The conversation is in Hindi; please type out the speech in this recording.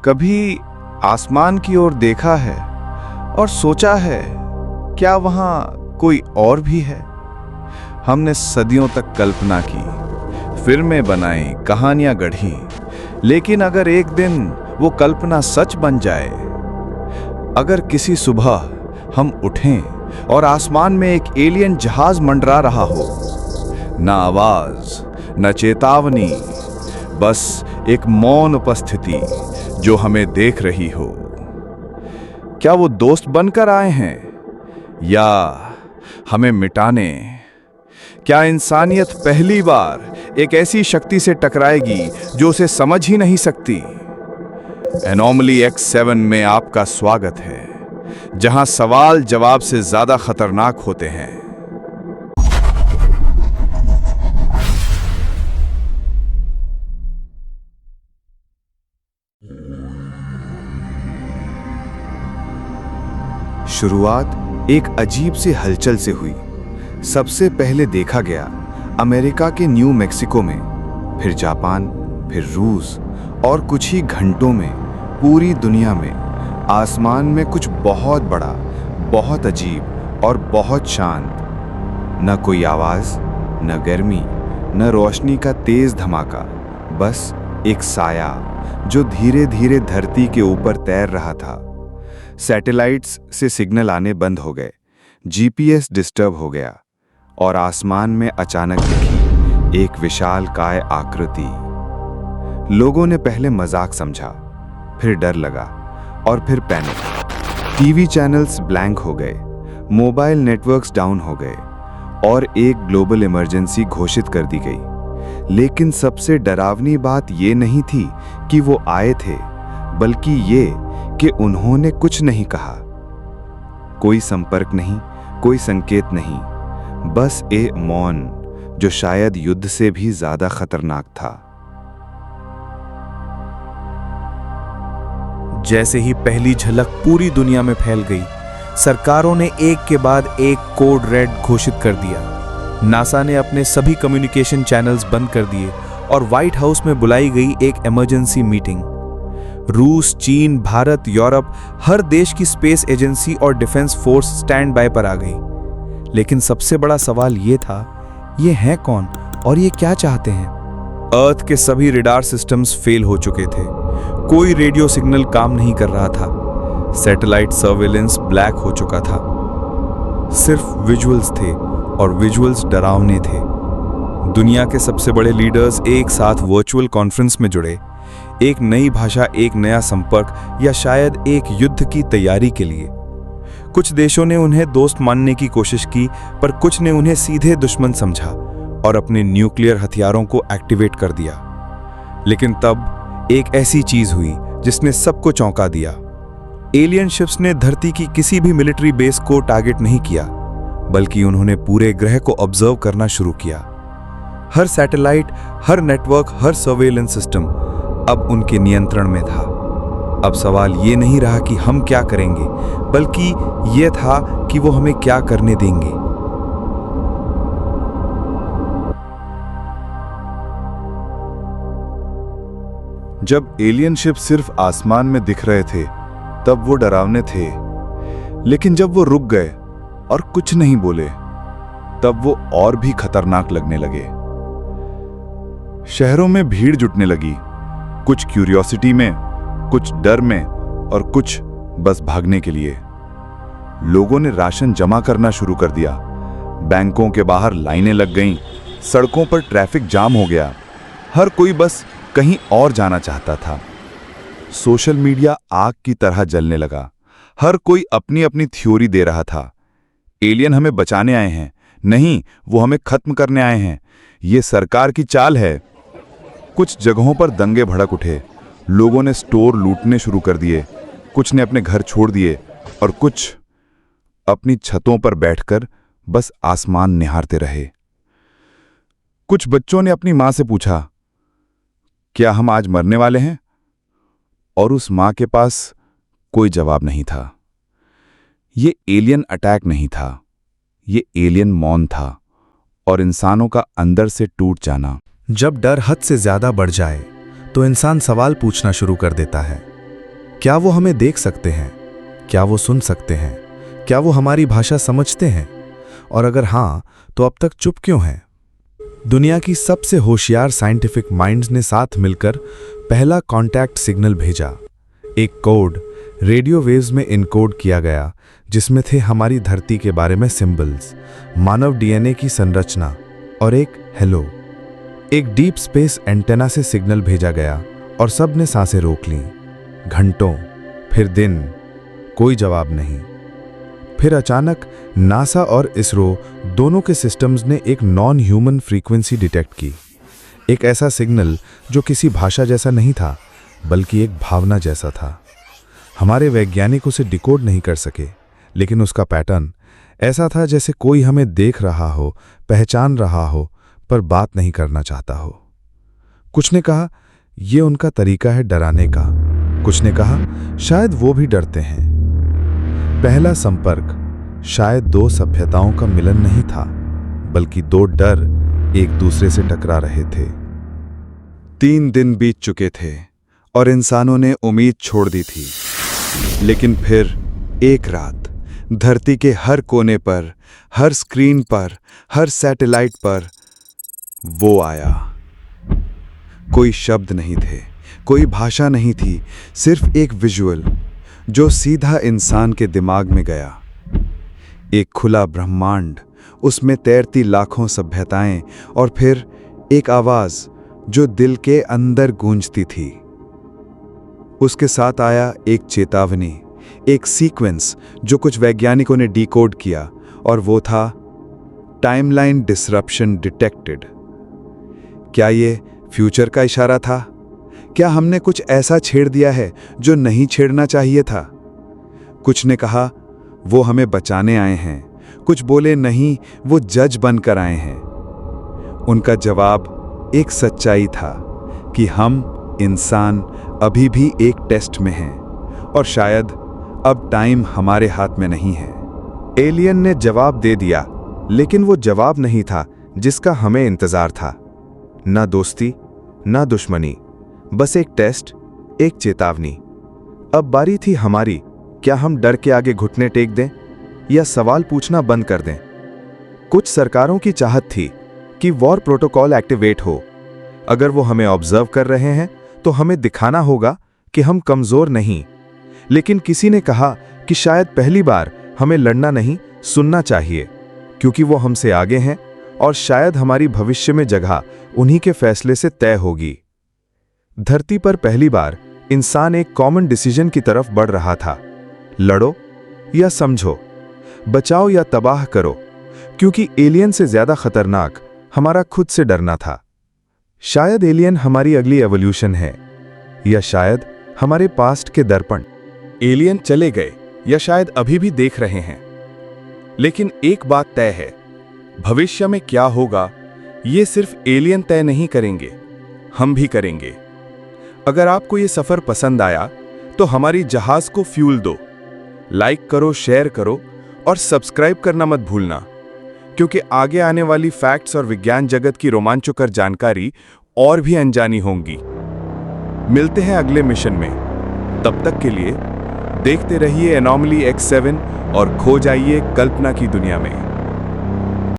कभी आसमान की ओर देखा है और सोचा है क्या वहां कोई और भी है? हमने सदियों तक कल्पना की, फिल्में बनाई, कहानियां गढ़ी, लेकिन अगर एक दिन वो कल्पना सच बन जाए, अगर किसी सुबह हम उठें और आसमान में एक एलियन जहाज मंडरा रहा हो, ना आवाज, न चेतावनी, बस एक मौन उपस्थिति जो हमें देख रही हो, क्या वो दोस्त बनकर आए हैं या हमें मिटाने? क्या इंसानियत पहली बार एक ऐसी शक्ति से टकराएगी जो उसे समझ ही नहीं सकती? एनोमली X7 में आपका स्वागत है, जहां सवाल जवाब से ज्यादा खतरनाक होते हैं। शुरुआत एक अजीब सी हलचल से हुई। सबसे पहले देखा गया अमेरिका के न्यू मैक्सिको में, फिर जापान, फिर रूस, और कुछ ही घंटों में पूरी दुनिया में आसमान में कुछ बहुत बड़ा, बहुत अजीब और बहुत शांत। न कोई आवाज, न गर्मी, न रोशनी का तेज धमाका, बस एक साया जो धीरे धीरे धरती के ऊपर तैर रहा था। सैटेलाइट्स से सिग्नल आने बंद हो गए, जीपीएस डिस्टर्ब हो गया, और आसमान में अचानक दिखी एक विशालकाय आकृति। लोगों ने पहले मजाक समझा, फिर डर लगा, और फिर पैनिक। टीवी चैनल्स ब्लैंक हो गए, मोबाइल नेटवर्क्स डाउन हो गए, और एक ग्लोबल इमरजेंसी घोषित कर दी गई। लेकिन सबसे डरावनी बात ये नहीं थी कि वो आए थे, बल्कि ये कि उन्होंने कुछ नहीं कहा। कोई संपर्क नहीं, कोई संकेत नहीं, बस एक मौन जो शायद युद्ध से भी ज्यादा खतरनाक था। जैसे ही पहली झलक पूरी दुनिया में फैल गई, सरकारों ने एक के बाद एक कोड रेड घोषित कर दिया। नासा ने अपने सभी कम्युनिकेशन चैनल्स बंद कर दिए और व्हाइट हाउस में बुलाई गई एक इमरजेंसी मीटिंग। रूस, चीन, भारत, यूरोप, हर देश की स्पेस एजेंसी और डिफेंस फोर्स स्टैंड बाय पर आ गई। लेकिन सबसे बड़ा सवाल ये था, ये हैं कौन और ये क्या चाहते हैं? अर्थ के सभी रडार सिस्टम्स फेल हो चुके थे, कोई रेडियो सिग्नल काम नहीं कर रहा था, सैटेलाइट सर्वेलेंस ब्लैक हो चुका था। सिर्फ विजुअल्स थे, और विजुअल्स डरावने थे। दुनिया के सबसे बड़े लीडर्स एक साथ वर्चुअल कॉन्फ्रेंस में जुड़े, एक नई भाषा, एक नया संपर्क, या शायद एक युद्ध की तैयारी के लिए। कुछ देशों ने उन्हें दोस्त मानने की कोशिश की, पर कुछ ने उन्हें सीधे दुश्मन समझा और अपने न्यूक्लियर हथियारों को एक्टिवेट कर दिया। लेकिन तब एक ऐसी चीज हुई जिसने सबको चौंका दिया। एलियन शिप्स ने धरती की किसी भी मिलिट्री बेस को टारगेट नहीं किया, बल्कि उन्होंने पूरे ग्रह को ऑब्जर्व करना शुरू किया। हर सैटेलाइट, हर नेटवर्क, हर सर्वेलेंस सिस्टम अब उनके नियंत्रण में था। अब सवाल ये नहीं रहा कि हम क्या करेंगे, बल्कि यह था कि वो हमें क्या करने देंगे। जब एलियन शिप सिर्फ आसमान में दिख रहे थे, तब वो डरावने थे। लेकिन जब वो रुक गए और कुछ नहीं बोले, तब वो और भी खतरनाक लगने लगे। शहरों में भीड़ जुटने लगी, कुछ क्यूरियोसिटी में, कुछ डर में, और कुछ बस भागने के लिए। लोगों ने राशन जमा करना शुरू कर दिया, बैंकों के बाहर लाइनें लग गईं, सड़कों पर ट्रैफिक जाम हो गया, हर कोई बस कहीं और जाना चाहता था। सोशल मीडिया आग की तरह जलने लगा, हर कोई अपनी अपनी थ्योरी दे रहा था। एलियन हमें बचाने आए हैं, नहीं, वो हमें खत्म करने आए हैं, ये सरकार की चाल है। कुछ जगहों पर दंगे भड़क उठे, लोगों ने स्टोर लूटने शुरू कर दिए, कुछ ने अपने घर छोड़ दिए, और कुछ अपनी छतों पर बैठकर बस आसमान निहारते रहे। कुछ बच्चों ने अपनी मां से पूछा, क्या हम आज मरने वाले हैं? और उस मां के पास कोई जवाब नहीं था। ये एलियन अटैक नहीं था, ये एलियन मौन था, और इंसानों का अंदर से टूट जाना। जब डर हद से ज्यादा बढ़ जाए तो इंसान सवाल पूछना शुरू कर देता है, क्या वो हमें देख सकते हैं? क्या वो सुन सकते हैं? क्या वो हमारी भाषा समझते हैं? और अगर हाँ, तो अब तक चुप क्यों हैं? दुनिया की सबसे होशियार साइंटिफिक माइंड्स ने साथ मिलकर पहला कांटेक्ट सिग्नल भेजा। एक कोड रेडियो वेव्स में इनकोड किया गया, जिसमें थे हमारी धरती के बारे में सिंबल्स, मानव डीएनए की संरचना और एक हेलो। एक डीप स्पेस एंटेना से सिग्नल भेजा गया और सब ने सांसें रोक लीं। घंटों, फिर दिन, कोई जवाब नहीं। फिर अचानक नासा और इसरो दोनों के सिस्टम्स ने एक नॉन ह्यूमन फ्रीक्वेंसी डिटेक्ट की। एक ऐसा सिग्नल जो किसी भाषा जैसा नहीं था, बल्कि एक भावना जैसा था। हमारे वैज्ञानिक उसे डिकोड नहीं कर सके, लेकिन उसका पैटर्न ऐसा था जैसे कोई हमें देख रहा हो, पहचान रहा हो, पर बात नहीं करना चाहता हो। कुछ ने कहा यह उनका तरीका है डराने का, कुछ ने कहा शायद वो भी डरते हैं। पहला संपर्क शायद दो सभ्यताओं का मिलन नहीं था, बल्कि दो डर एक दूसरे से टकरा रहे थे। 3 दिन बीत चुके थे और इंसानों ने उम्मीद छोड़ दी थी। लेकिन फिर एक रात धरती के हर कोने पर, हर स्क्रीन पर, हर सैटेलाइट पर वो आया। कोई शब्द नहीं थे, कोई भाषा नहीं थी, सिर्फ एक विजुअल जो सीधा इंसान के दिमाग में गया। एक खुला ब्रह्मांड, उसमें तैरती लाखों सभ्यताएं और फिर एक आवाज जो दिल के अंदर गूंजती थी। उसके साथ आया एक चेतावनी, एक सीक्वेंस जो कुछ वैज्ञानिकों ने डिकोड किया, और वो था टाइमलाइन डिसरप्शन डिटेक्टेड। क्या ये फ्यूचर का इशारा था? क्या हमने कुछ ऐसा छेड़ दिया है जो नहीं छेड़ना चाहिए था? कुछ ने कहा वो हमें बचाने आए हैं, कुछ बोले नहीं, वो जज बनकर आए हैं। उनका जवाब एक सच्चाई था कि हम इंसान अभी भी एक टेस्ट में हैं और शायद अब टाइम हमारे हाथ में नहीं है। एलियन ने जवाब दे दिया, लेकिन वो जवाब नहीं था जिसका हमें इंतजार था। ना दोस्ती, ना दुश्मनी, बस एक टेस्ट, एक चेतावनी। अब बारी थी हमारी। क्या हम डर के आगे घुटने टेक दें या सवाल पूछना बंद कर दें? कुछ सरकारों की चाहत थी कि वॉर प्रोटोकॉल एक्टिवेट हो। अगर वो हमें ऑब्जर्व कर रहे हैं तो हमें दिखाना होगा कि हम कमजोर नहीं। लेकिन किसी ने कहा कि शायद पहली बार हमें लड़ना नहीं, सुनना चाहिए, क्योंकि वो हमसे आगे हैं और शायद हमारी भविष्य में जगह उन्हीं के फैसले से तय होगी। धरती पर पहली बार इंसान एक कॉमन डिसीजन की तरफ बढ़ रहा था। लड़ो या समझो, बचाओ या तबाह करो, क्योंकि एलियन से ज्यादा खतरनाक हमारा खुद से डरना था। शायद एलियन हमारी अगली एवोल्यूशन है, या शायद हमारे पास्ट के दर्पण। एलियन चले गए या शायद अभी भी देख रहे हैं, लेकिन एक बात तय है, भविष्य में क्या होगा ये सिर्फ एलियन तय नहीं करेंगे, हम भी करेंगे। अगर आपको ये सफर पसंद आया तो हमारी जहाज को फ्यूल दो, लाइक करो, शेयर करो और सब्सक्राइब करना मत भूलना, क्योंकि आगे आने वाली फैक्ट्स और विज्ञान जगत की रोमांचकर जानकारी और भी अनजानी होंगी। मिलते हैं अगले मिशन में। तब तक के लिए देखते रहिए एनॉमली X7 और खो जाइए कल्पना की दुनिया में।